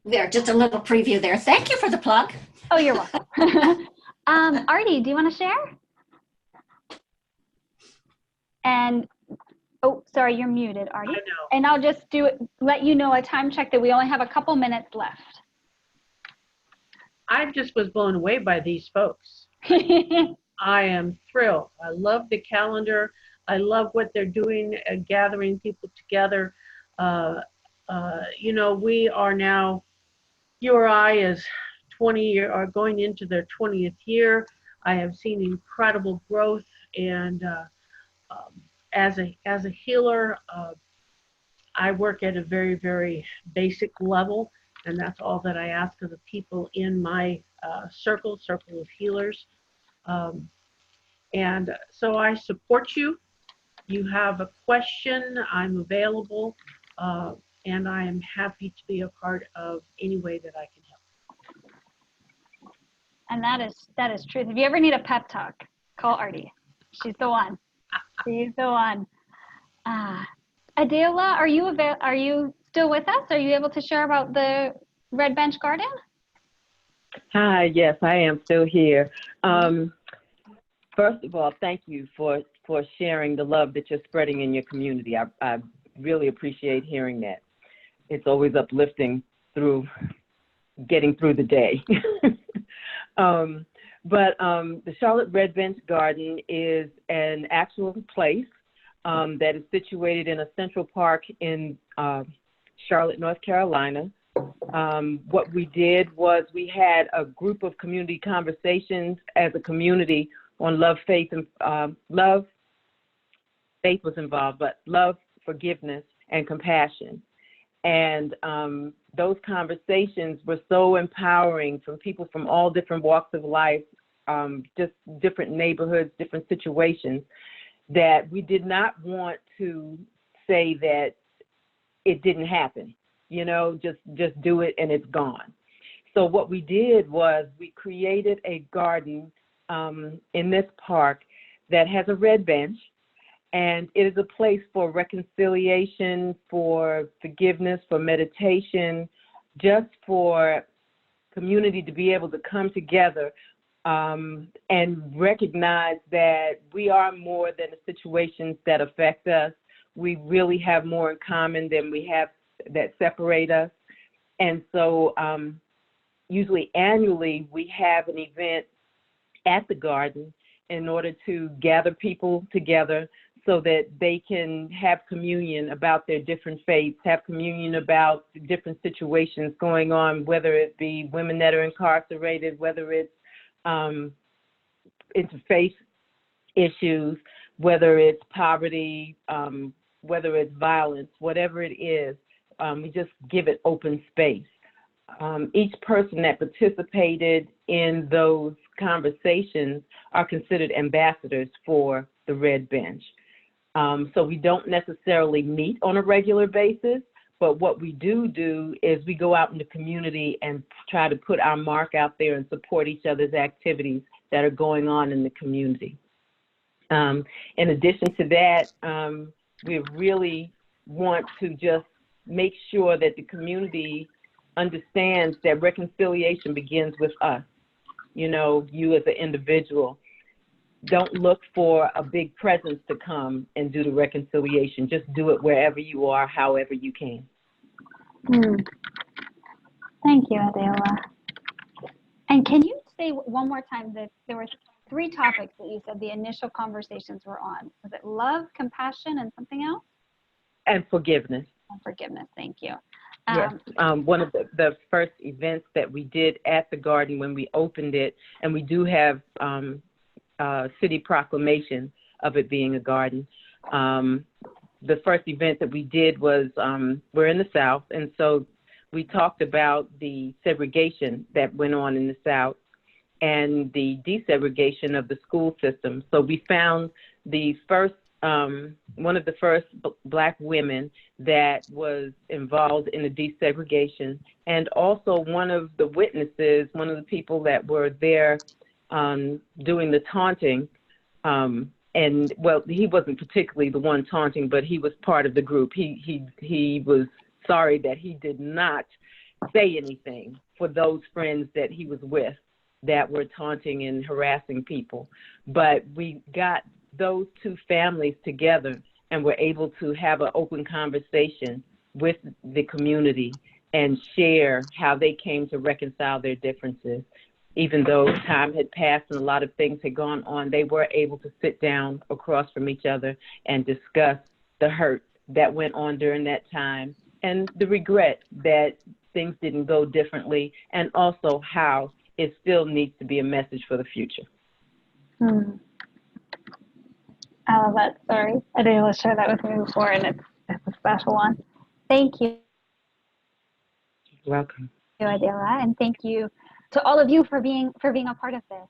Speaker 4: There, just a little preview there. Thank you for the plug.
Speaker 7: Oh, you're welcome. Artie, do you want to share? And oh, sorry, you're muted, Artie.
Speaker 2: I know.
Speaker 7: And I'll just let you know a time check that we only have a couple minutes left.
Speaker 2: I just was blown away by these folks. I am thrilled. I love the calendar. I love what they're doing, gathering people together. You know, we are now, URI is are going into their 20th year. I have seen incredible growth, and as a healer, I work at a very, very basic level, and that's all that I ask of the people in my circle of healers. And so I support you. You have a question, I'm available, and I am happy to be a part of any way that I can help.
Speaker 7: And that is truth. If you ever need a pep talk, call Artie. She's the one. She's the one. Adela, are you still with us? Are you able to share about the Red Bench Garden?
Speaker 8: Hi, yes, I am still here. First of all, thank you for sharing the love that you're spreading in your community. I really appreciate hearing that. It's always uplifting through getting through the day. But the Charlotte Red Bench Garden is an actual place that is situated in a central park in Charlotte, North Carolina. What we did was we had a group of community conversations as a community on love, faith, and love. Faith was involved, but love, forgiveness, and compassion. And those conversations were so empowering from people from all different walks of life, just different neighborhoods, different situations, that we did not want to say that it didn't happen, you know, just do it and it's gone. So what we did was we created a garden in this park that has a red bench, and it is a place for reconciliation, for forgiveness, for meditation, just for community to be able to come together and recognize that we are more than the situations that affect us. We really have more in common than we have that separate us. And so usually annually we have an event at the garden in order to gather people together so that they can have communion about their different faiths, have communion about different situations going on, whether it be women that are incarcerated, whether it's interfaith issues, whether it's poverty, whether it's violence, whatever it is, we just give it open space. Each person that participated in those conversations are considered ambassadors for the Red Bench. So we don't necessarily meet on a regular basis, but what we do is we go out in the community and try to put our mark out there and support each other's activities that are going on in the community. In addition to that, we really want to just make sure that the community understands that reconciliation begins with us. You know, you as an individual. Don't look for a big presence to come and do the reconciliation. Just do it wherever you are, however you can.
Speaker 7: Thank you, Adela. And can you say one more time that there were 3 topics that you said the initial conversations were on? Was it love, compassion, and something else?
Speaker 8: And forgiveness.
Speaker 7: And forgiveness, thank you.
Speaker 8: Yes, one of the first events that we did at the garden when we opened it, and we do have city proclamation of it being a garden. The first event that we did was, we're in the South, and so we talked about the segregation that went on in the South and the desegregation of the school system. So we found the first, one of the first Black women that was involved in the desegregation, and also one of the witnesses, one of the people that were there doing the taunting. And well, he wasn't particularly the one taunting, but he was part of the group. He was sorry that he did not say anything for those friends that he was with that were taunting and harassing people. But we got those 2 families together and were able to have an open conversation with the community and share how they came to reconcile their differences. Even though time had passed and a lot of things had gone on, they were able to sit down across from each other and discuss the hurt that went on during that time and the regret that things didn't go differently, and also how it still needs to be a message for the future.
Speaker 7: I love that story. Adela shared that with me before, and it's a special one. Thank you.
Speaker 8: You're welcome.
Speaker 7: Adela, and thank you to all of you for being a part of this.